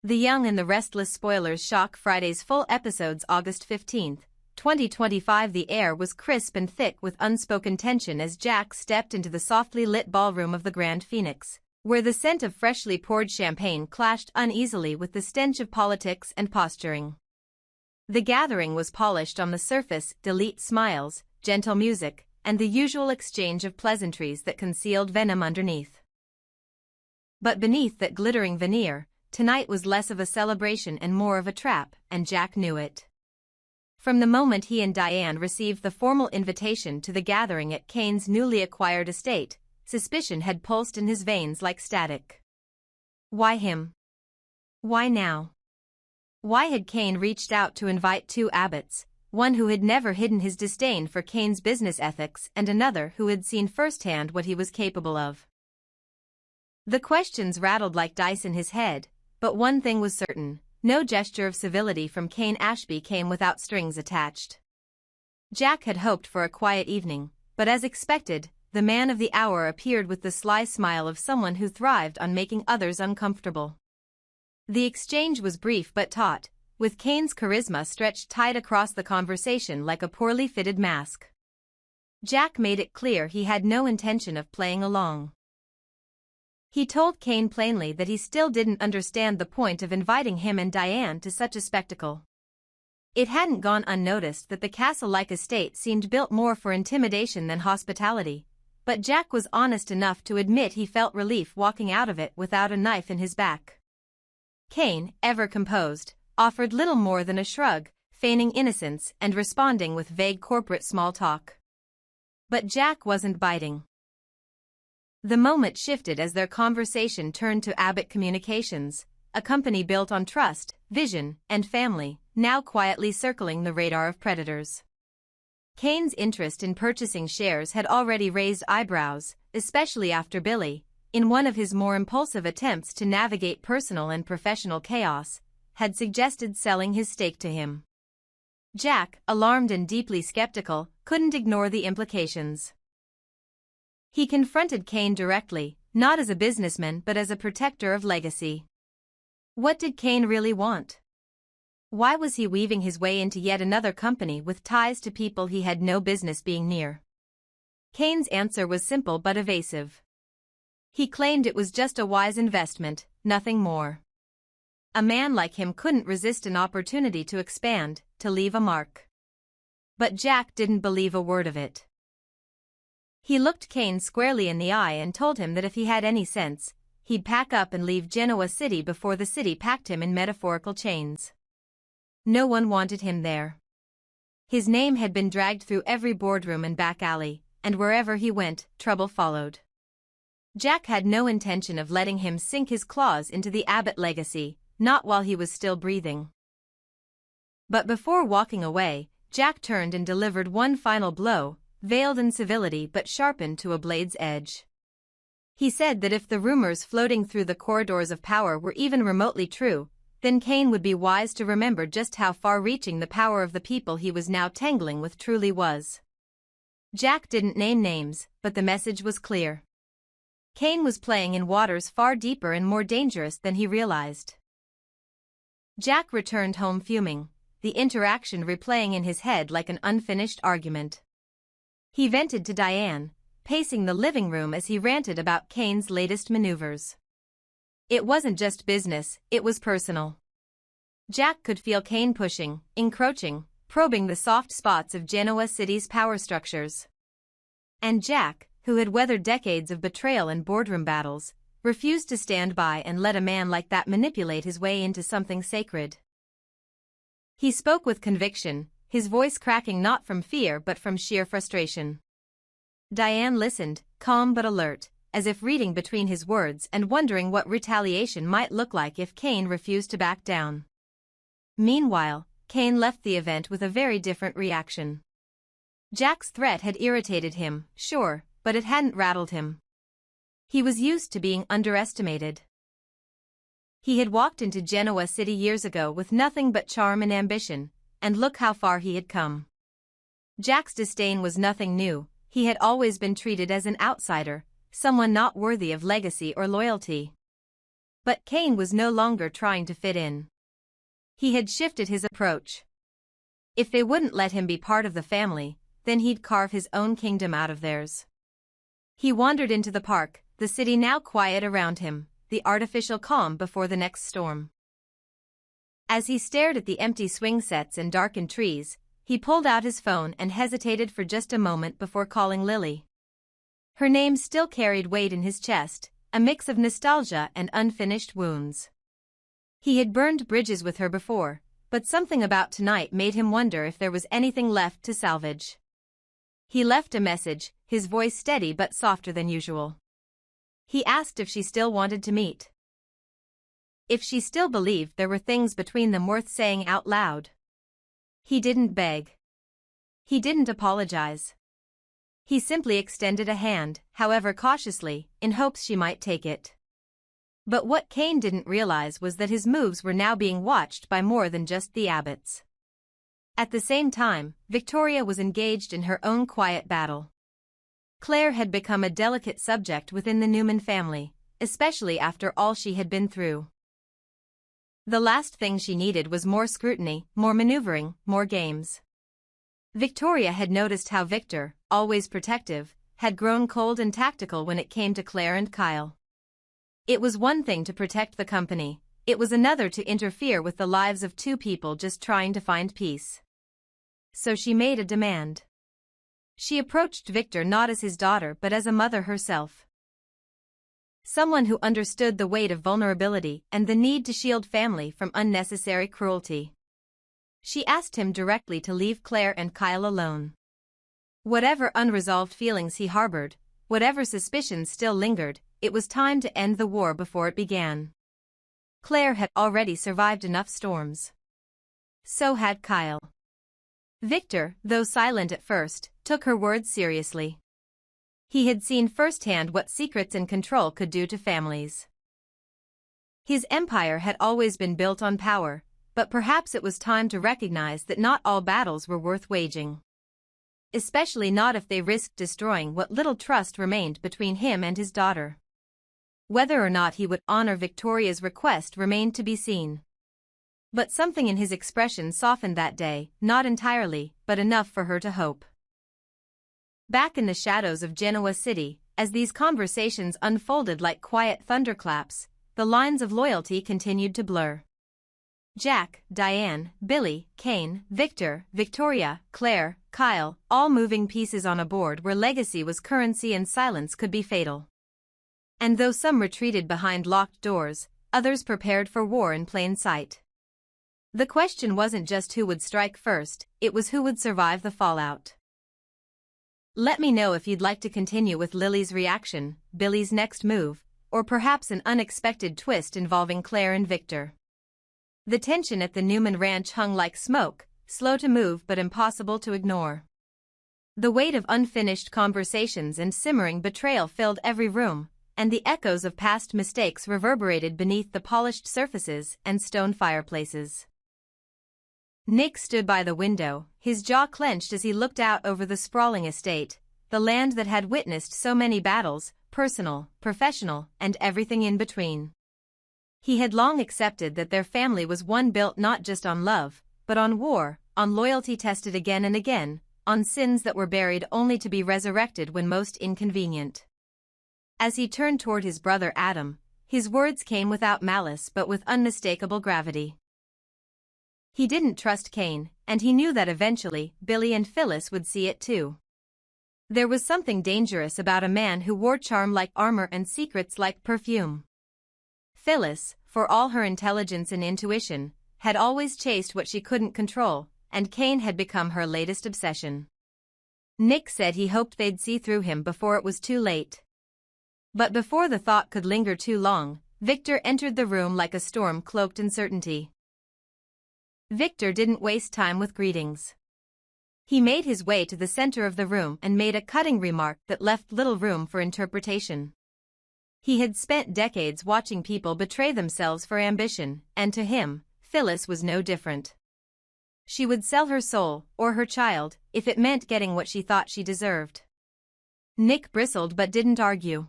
The Young and the Restless spoilers shock Friday's full episodes August 15, 2025. The air was crisp and thick with unspoken tension as Jack stepped into the softly lit ballroom of the Grand Phoenix, where the scent of freshly poured champagne clashed uneasily with the stench of politics and posturing. The gathering was polished on the surface, delete smiles, gentle music, and the usual exchange of pleasantries that concealed venom underneath. But beneath that glittering veneer, tonight was less of a celebration and more of a trap, and Jack knew it. From the moment he and Diane received the formal invitation to the gathering at Cain's newly acquired estate, suspicion had pulsed in his veins like static. Why him? Why now? Why had Cain reached out to invite two abbots, one who had never hidden his disdain for Cain's business ethics and another who had seen firsthand what he was capable of? The questions rattled like dice in his head, but one thing was certain: no gesture of civility from Cain Ashby came without strings attached. Jack had hoped for a quiet evening, but as expected, the man of the hour appeared with the sly smile of someone who thrived on making others uncomfortable. The exchange was brief but taut, with Cain's charisma stretched tight across the conversation like a poorly fitted mask. Jack made it clear he had no intention of playing along. He told Cain plainly that he still didn't understand the point of inviting him and Diane to such a spectacle. It hadn't gone unnoticed that the castle-like estate seemed built more for intimidation than hospitality, but Jack was honest enough to admit he felt relief walking out of it without a knife in his back. Cain, ever composed, offered little more than a shrug, feigning innocence and responding with vague corporate small talk. But Jack wasn't biting. The moment shifted as their conversation turned to Abbott Communications, a company built on trust, vision, and family, now quietly circling the radar of predators. Cain's interest in purchasing shares had already raised eyebrows, especially after Billy, in one of his more impulsive attempts to navigate personal and professional chaos, had suggested selling his stake to him. Jack, alarmed and deeply skeptical, couldn't ignore the implications. He confronted Cain directly, not as a businessman but as a protector of legacy. What did Cain really want? Why was he weaving his way into yet another company with ties to people he had no business being near? Cain's answer was simple but evasive. He claimed it was just a wise investment, nothing more. A man like him couldn't resist an opportunity to expand, to leave a mark. But Jack didn't believe a word of it. He looked Cain squarely in the eye and told him that if he had any sense, he'd pack up and leave Genoa City before the city packed him in metaphorical chains. No one wanted him there. His name had been dragged through every boardroom and back alley, and wherever he went, trouble followed. Jack had no intention of letting him sink his claws into the Abbott legacy, not while he was still breathing. But before walking away, Jack turned and delivered one final blow, veiled in civility but sharpened to a blade's edge. He said that if the rumors floating through the corridors of power were even remotely true, then Cain would be wise to remember just how far-reaching the power of the people he was now tangling with truly was. Jack didn't name names, but the message was clear. Cain was playing in waters far deeper and more dangerous than he realized. Jack returned home fuming, the interaction replaying in his head like an unfinished argument. He vented to Diane, pacing the living room as he ranted about Cain's latest maneuvers. It wasn't just business, it was personal. Jack could feel Cain pushing, encroaching, probing the soft spots of Genoa City's power structures. And Jack, who had weathered decades of betrayal and boardroom battles, refused to stand by and let a man like that manipulate his way into something sacred. He spoke with conviction, his voice cracking not from fear but from sheer frustration. Diane listened, calm but alert, as if reading between his words and wondering what retaliation might look like if Cain refused to back down. Meanwhile, Cain left the event with a very different reaction. Jack's threat had irritated him, sure, but it hadn't rattled him. He was used to being underestimated. He had walked into Genoa City years ago with nothing but charm and ambition, and look how far he had come. Jack's disdain was nothing new, he had always been treated as an outsider, someone not worthy of legacy or loyalty. But Cain was no longer trying to fit in. He had shifted his approach. If they wouldn't let him be part of the family, then he'd carve his own kingdom out of theirs. He wandered into the park, the city now quiet around him, the artificial calm before the next storm. As he stared at the empty swing sets and darkened trees, he pulled out his phone and hesitated for just a moment before calling Lily. Her name still carried weight in his chest, a mix of nostalgia and unfinished wounds. He had burned bridges with her before, but something about tonight made him wonder if there was anything left to salvage. He left a message, his voice steady but softer than usual. He asked if she still wanted to meet. If she still believed there were things between them worth saying out loud. He didn't beg. He didn't apologize. He simply extended a hand, however cautiously, in hopes she might take it. But what Cain didn't realize was that his moves were now being watched by more than just the Abbotts. At the same time, Victoria was engaged in her own quiet battle. Claire had become a delicate subject within the Newman family, especially after all she had been through. The last thing she needed was more scrutiny, more maneuvering, more games. Victoria had noticed how Victor, always protective, had grown cold and tactical when it came to Claire and Kyle. It was one thing to protect the company, it was another to interfere with the lives of two people just trying to find peace. So she made a demand. She approached Victor not as his daughter but as a mother herself. Someone who understood the weight of vulnerability and the need to shield family from unnecessary cruelty. She asked him directly to leave Claire and Kyle alone. Whatever unresolved feelings he harbored, whatever suspicions still lingered, it was time to end the war before it began. Claire had already survived enough storms. So had Kyle. Victor, though silent at first, took her words seriously. He had seen firsthand what secrets and control could do to families. His empire had always been built on power, but perhaps it was time to recognize that not all battles were worth waging. Especially not if they risked destroying what little trust remained between him and his daughter. Whether or not he would honor Victoria's request remained to be seen. But something in his expression softened that day, not entirely, but enough for her to hope. Back in the shadows of Genoa City, as these conversations unfolded like quiet thunderclaps, the lines of loyalty continued to blur. Jack, Diane, Billy, Cain, Victor, Victoria, Claire, Kyle, all moving pieces on a board where legacy was currency and silence could be fatal. And though some retreated behind locked doors, others prepared for war in plain sight. The question wasn't just who would strike first, it was who would survive the fallout. Let me know if you'd like to continue with Lily's reaction, Billy's next move, or perhaps an unexpected twist involving Claire and Victor. The tension at the Newman Ranch hung like smoke, slow to move but impossible to ignore. The weight of unfinished conversations and simmering betrayal filled every room, and the echoes of past mistakes reverberated beneath the polished surfaces and stone fireplaces. Nick stood by the window, his jaw clenched as he looked out over the sprawling estate, the land that had witnessed so many battles, personal, professional, and everything in between. He had long accepted that their family was one built not just on love, but on war, on loyalty tested again and again, on sins that were buried only to be resurrected when most inconvenient. As he turned toward his brother Adam, his words came without malice but with unmistakable gravity. He didn't trust Cain, and he knew that eventually Billy and Phyllis would see it too. There was something dangerous about a man who wore charm like armor and secrets like perfume. Phyllis, for all her intelligence and intuition, had always chased what she couldn't control, and Cain had become her latest obsession. Nick said he hoped they'd see through him before it was too late. But before the thought could linger too long, Victor entered the room like a storm cloaked in certainty. Victor didn't waste time with greetings. He made his way to the center of the room and made a cutting remark that left little room for interpretation. He had spent decades watching people betray themselves for ambition, and to him, Phyllis was no different. She would sell her soul, or her child, if it meant getting what she thought she deserved. Nick bristled but didn't argue.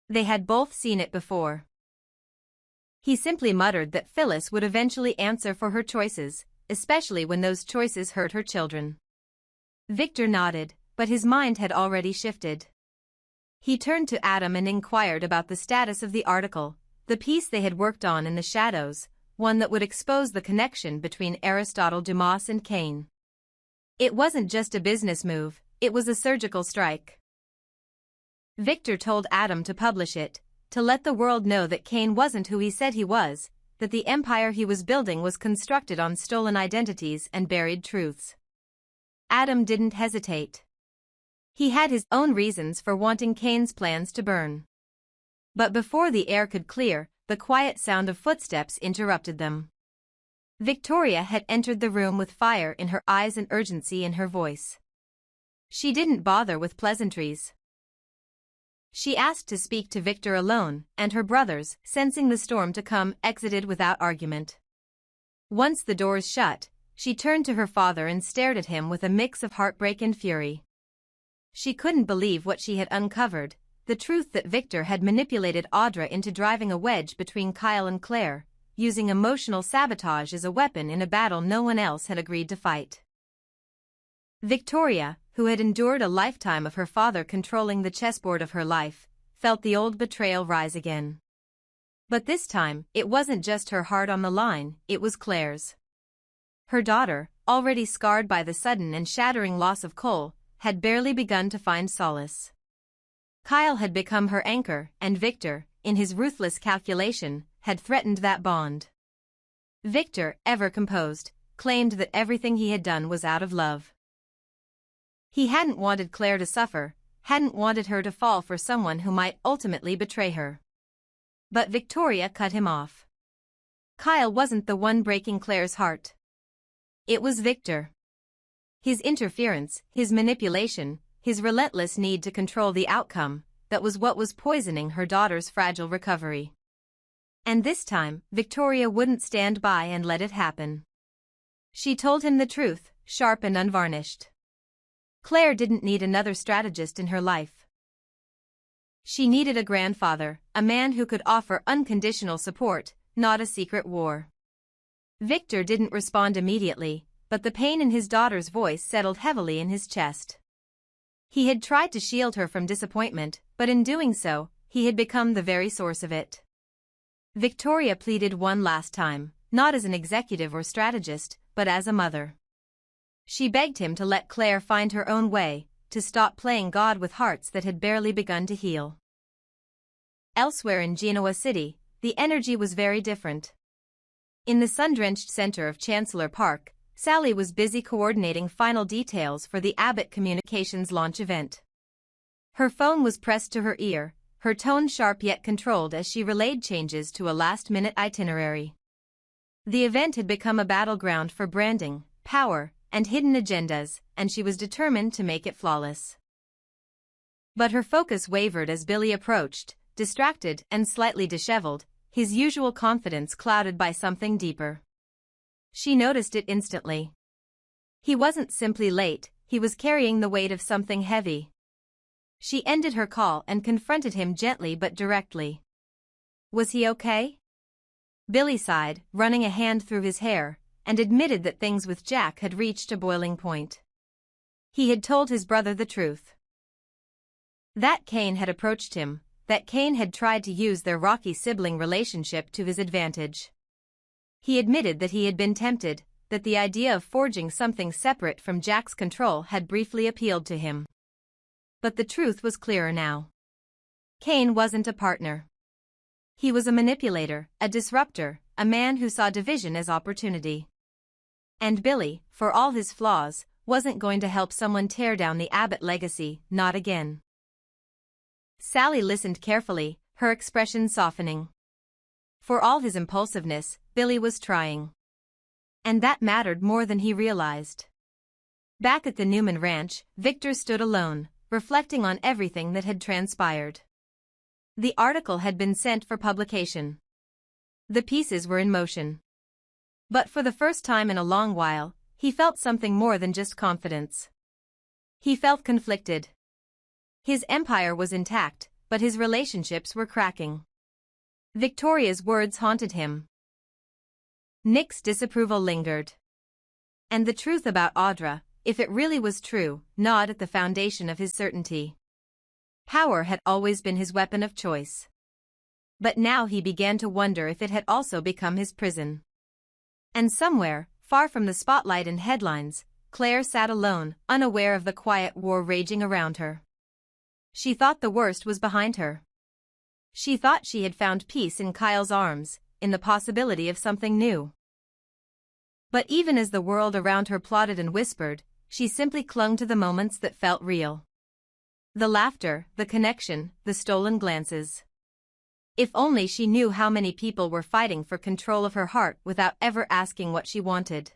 They had both seen it before. He simply muttered that Phyllis would eventually answer for her choices, especially when those choices hurt her children. Victor nodded, but his mind had already shifted. He turned to Adam and inquired about the status of the article, the piece they had worked on in the shadows, one that would expose the connection between Aristotle Dumas and Cain. It wasn't just a business move, it was a surgical strike. Victor told Adam to publish it, to let the world know that Cain wasn't who he said he was, that the empire he was building was constructed on stolen identities and buried truths. Adam didn't hesitate. He had his own reasons for wanting Cain's plans to burn. But before the air could clear, the quiet sound of footsteps interrupted them. Victoria had entered the room with fire in her eyes and urgency in her voice. She didn't bother with pleasantries. She asked to speak to Victor alone, and her brothers, sensing the storm to come, exited without argument. Once the doors shut, she turned to her father and stared at him with a mix of heartbreak and fury. She couldn't believe what she had uncovered, the truth that Victor had manipulated Audra into driving a wedge between Kyle and Claire, using emotional sabotage as a weapon in a battle no one else had agreed to fight. Victoria, who had endured a lifetime of her father controlling the chessboard of her life, felt the old betrayal rise again. But this time, it wasn't just her heart on the line, it was Claire's. Her daughter, already scarred by the sudden and shattering loss of Cole, had barely begun to find solace. Kyle had become her anchor, and Victor, in his ruthless calculation, had threatened that bond. Victor, ever composed, claimed that everything he had done was out of love. He hadn't wanted Claire to suffer, hadn't wanted her to fall for someone who might ultimately betray her. But Victoria cut him off. Kyle wasn't the one breaking Claire's heart. It was Victor. His interference, his manipulation, his relentless need to control the outcome, that was what was poisoning her daughter's fragile recovery. And this time, Victoria wouldn't stand by and let it happen. She told him the truth, sharp and unvarnished. Claire didn't need another strategist in her life. She needed a grandfather, a man who could offer unconditional support, not a secret war. Victor didn't respond immediately, but the pain in his daughter's voice settled heavily in his chest. He had tried to shield her from disappointment, but in doing so, he had become the very source of it. Victoria pleaded one last time, not as an executive or strategist, but as a mother. She begged him to let Claire find her own way, to stop playing God with hearts that had barely begun to heal. Elsewhere in Genoa City, the energy was very different. In the sun-drenched center of Chancellor Park, Sally was busy coordinating final details for the Abbott Communications launch event. Her phone was pressed to her ear, her tone sharp yet controlled as she relayed changes to a last-minute itinerary. The event had become a battleground for branding, power, and hidden agendas, and she was determined to make it flawless. But her focus wavered as Billy approached, distracted and slightly disheveled, his usual confidence clouded by something deeper. She noticed it instantly. He wasn't simply late, he was carrying the weight of something heavy. She ended her call and confronted him gently but directly. Was he okay? Billy sighed, running a hand through his hair, and admitted that things with Jack had reached a boiling point. He had told his brother the truth. That Cain had approached him, that Cain had tried to use their rocky sibling relationship to his advantage. He admitted that he had been tempted, that the idea of forging something separate from Jack's control had briefly appealed to him. But the truth was clearer now. Cain wasn't a partner. He was a manipulator, a disruptor, a man who saw division as opportunity. And Billy, for all his flaws, wasn't going to help someone tear down the Abbott legacy, not again. Sally listened carefully, her expression softening. For all his impulsiveness, Billy was trying. And that mattered more than he realized. Back at the Newman Ranch, Victor stood alone, reflecting on everything that had transpired. The article had been sent for publication. The pieces were in motion. But for the first time in a long while, he felt something more than just confidence. He felt conflicted. His empire was intact, but his relationships were cracking. Victoria's words haunted him. Nick's disapproval lingered. And the truth about Audra, if it really was true, gnawed at the foundation of his certainty. Power had always been his weapon of choice. But now he began to wonder if it had also become his prison. And somewhere, far from the spotlight and headlines, Claire sat alone, unaware of the quiet war raging around her. She thought the worst was behind her. She thought she had found peace in Kyle's arms, in the possibility of something new. But even as the world around her plotted and whispered, she simply clung to the moments that felt real. The laughter, the connection, the stolen glances. If only she knew how many people were fighting for control of her heart without ever asking what she wanted.